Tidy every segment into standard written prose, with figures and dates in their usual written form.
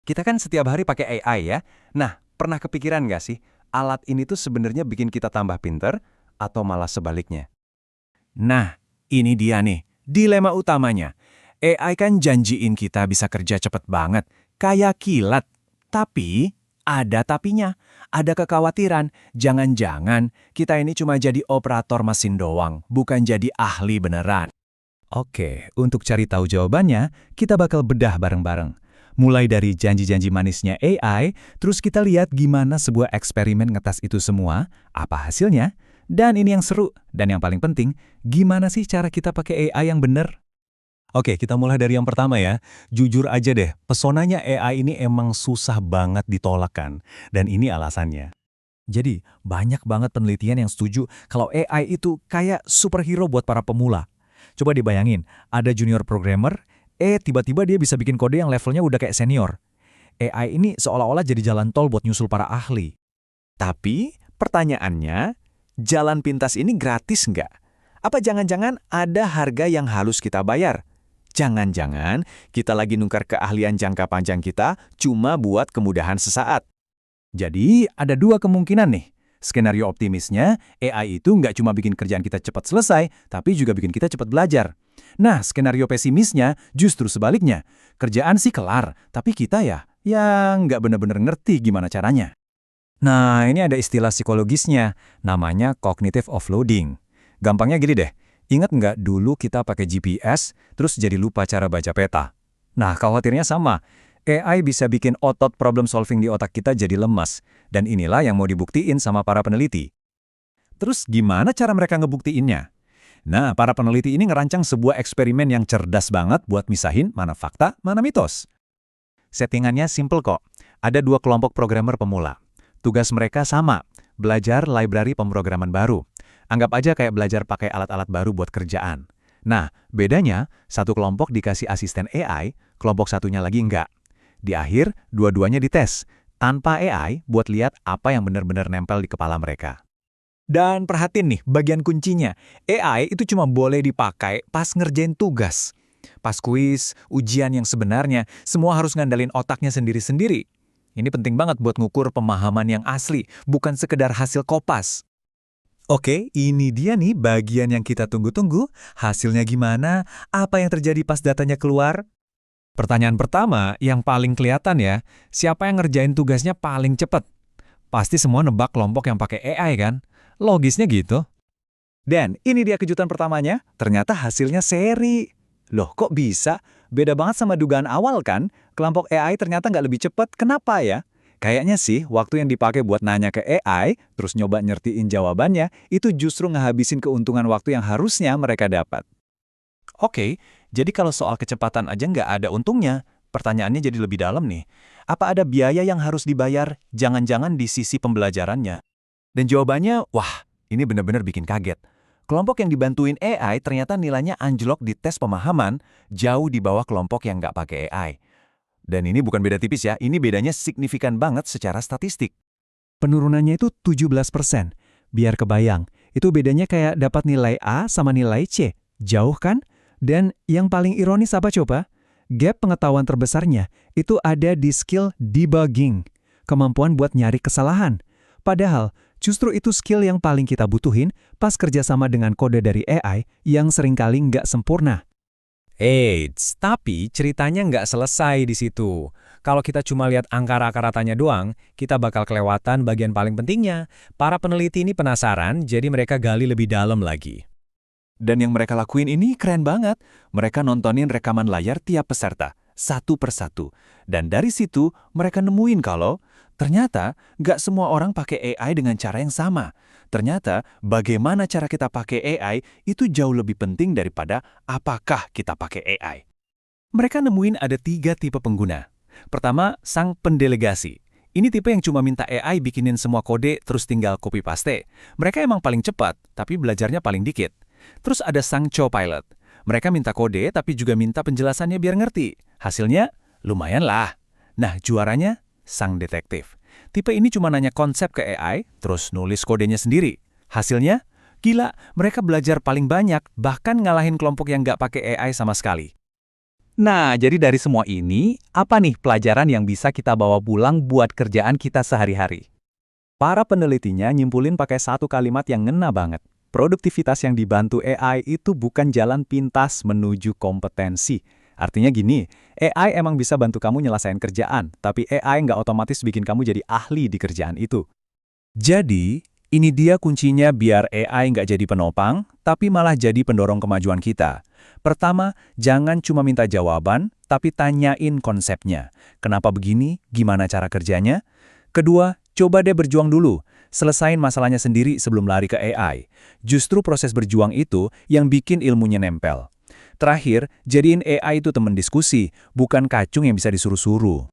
Kita kan setiap hari pakai AI ya. Nah, pernah kepikiran nggak sih, alat ini tuh sebenarnya bikin kita tambah pinter atau malah sebaliknya? Nah, ini dia nih, dilema utamanya. AI kan janjiin kita bisa kerja cepet banget, kayak kilat. Tapi, ada tapinya. Ada kekhawatiran, jangan-jangan kita ini cuma jadi operator mesin doang, bukan jadi ahli beneran. Oke, untuk cari tahu jawabannya, kita bakal bedah bareng-bareng. Mulai dari janji-janji manisnya AI, terus kita lihat gimana sebuah eksperimen ngetes itu semua, apa hasilnya, dan ini yang seru, dan yang paling penting, gimana sih cara kita pakai AI yang bener? Oke, kita mulai dari yang pertama ya. Jujur aja deh, pesonanya AI ini emang susah banget ditolak kan. Dan ini alasannya. Jadi, banyak banget penelitian yang setuju kalau AI itu kayak superhero buat para pemula. Coba dibayangin, ada junior programmer, tiba-tiba dia bisa bikin kode yang levelnya udah kayak senior. AI ini seolah-olah jadi jalan tol buat nyusul para ahli. Tapi, pertanyaannya, jalan pintas ini gratis nggak? Apa jangan-jangan ada harga yang harus kita bayar? Jangan-jangan kita lagi nukar keahlian jangka panjang kita cuma buat kemudahan sesaat. Jadi, ada dua kemungkinan nih. Skenario optimisnya, AI itu nggak cuma bikin kerjaan kita cepat selesai, tapi juga bikin kita cepat belajar. Nah, skenario pesimisnya justru sebaliknya. Kerjaan sih kelar, tapi kita ya nggak bener-bener ngerti gimana caranya. Nah, ini ada istilah psikologisnya, namanya cognitive offloading. Gampangnya gini deh, ingat nggak dulu kita pakai GPS, terus jadi lupa cara baca peta? Nah, khawatirnya sama. AI bisa bikin otot problem solving di otak kita jadi lemas, dan inilah yang mau dibuktiin sama para peneliti. Terus gimana cara mereka ngebuktiinnya? Nah, para peneliti ini ngerancang sebuah eksperimen yang cerdas banget buat misahin mana fakta, mana mitos. Settingannya simple kok. Ada dua kelompok programmer pemula. Tugas mereka sama, belajar library pemrograman baru. Anggap aja kayak belajar pakai alat-alat baru buat kerjaan. Nah, bedanya, satu kelompok dikasih asisten AI, kelompok satunya lagi enggak. Di akhir, dua-duanya dites, tanpa AI buat lihat apa yang benar-benar nempel di kepala mereka. Dan perhatiin nih, bagian kuncinya. AI itu cuma boleh dipakai pas ngerjain tugas. Pas kuis, ujian yang sebenarnya, semua harus ngandalin otaknya sendiri-sendiri. Ini penting banget buat ngukur pemahaman yang asli, bukan sekedar hasil kopas. Oke, ini dia nih bagian yang kita tunggu-tunggu. Hasilnya gimana? Apa yang terjadi pas datanya keluar? Pertanyaan pertama, yang paling kelihatan ya, siapa yang ngerjain tugasnya paling cepat? Pasti semua nebak kelompok yang pakai AI kan? Logisnya gitu. Dan ini dia kejutan pertamanya, ternyata hasilnya seri. Loh, kok bisa? Beda banget sama dugaan awal kan? Kelompok AI ternyata nggak lebih cepat, kenapa ya? Kayaknya sih, waktu yang dipakai buat nanya ke AI, terus nyoba nyertiin jawabannya, itu justru ngehabisin keuntungan waktu yang harusnya mereka dapat. Oke, jadi kalau soal kecepatan aja nggak ada untungnya, pertanyaannya jadi lebih dalam nih. Apa ada biaya yang harus dibayar, jangan-jangan di sisi pembelajarannya? Dan jawabannya, wah, ini benar-benar bikin kaget. Kelompok yang dibantuin AI ternyata nilainya anjlok di tes pemahaman, jauh di bawah kelompok yang nggak pakai AI. Dan ini bukan beda tipis ya, ini bedanya signifikan banget secara statistik. Penurunannya itu 17%. Biar kebayang, itu bedanya kayak dapat nilai A sama nilai C. Jauh kan? Dan yang paling ironis apa coba? Gap pengetahuan terbesarnya itu ada di skill debugging, kemampuan buat nyari kesalahan. Padahal, justru itu skill yang paling kita butuhin pas kerjasama dengan kode dari AI yang seringkali nggak sempurna. Eits, tapi ceritanya nggak selesai di situ. Kalau kita cuma lihat angka rata-ratanya doang, kita bakal kelewatan bagian paling pentingnya. Para peneliti ini penasaran, jadi mereka gali lebih dalam lagi. Dan yang mereka lakuin ini keren banget. Mereka nontonin rekaman layar tiap peserta, satu persatu. Dan dari situ, mereka nemuin kalau ternyata nggak semua orang pakai AI dengan cara yang sama. Ternyata bagaimana cara kita pakai AI itu jauh lebih penting daripada apakah kita pakai AI. Mereka nemuin ada 3 tipe pengguna. Pertama, sang pendelegasi. Ini tipe yang cuma minta AI bikinin semua kode terus tinggal copy-paste. Mereka emang paling cepat, tapi belajarnya paling dikit. Terus ada sang co-pilot. Mereka minta kode tapi juga minta penjelasannya biar ngerti. Hasilnya, lumayan lah. Nah, juaranya, sang detektif. Tipe ini cuma nanya konsep ke AI, terus nulis kodenya sendiri. Hasilnya, gila, mereka belajar paling banyak, bahkan ngalahin kelompok yang nggak pakai AI sama sekali. Nah, jadi dari semua ini, apa nih pelajaran yang bisa kita bawa pulang buat kerjaan kita sehari-hari? Para penelitinya nyimpulin pakai satu kalimat yang ngena banget. Produktivitas yang dibantu AI itu bukan jalan pintas menuju kompetensi. Artinya gini, AI emang bisa bantu kamu nyelesain kerjaan, tapi AI nggak otomatis bikin kamu jadi ahli di kerjaan itu. Jadi, ini dia kuncinya biar AI nggak jadi penopang, tapi malah jadi pendorong kemajuan kita. Pertama, jangan cuma minta jawaban, tapi tanyain konsepnya. Kenapa begini? Gimana cara kerjanya? Kedua, coba deh berjuang dulu. Selesain masalahnya sendiri sebelum lari ke AI. Justru proses berjuang itu yang bikin ilmunya nempel. Terakhir, jadiin AI itu teman diskusi, bukan kacung yang bisa disuruh-suruh.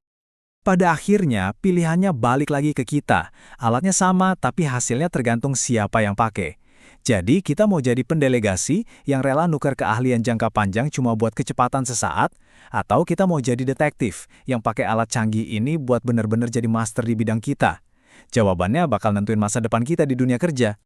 Pada akhirnya, pilihannya balik lagi ke kita. Alatnya sama, tapi hasilnya tergantung siapa yang pakai. Jadi, kita mau jadi pendelegasi yang rela nuker keahlian jangka panjang cuma buat kecepatan sesaat, atau kita mau jadi detektif yang pakai alat canggih ini buat benar-benar jadi master di bidang kita. Jawabannya bakal nentuin masa depan kita di dunia kerja.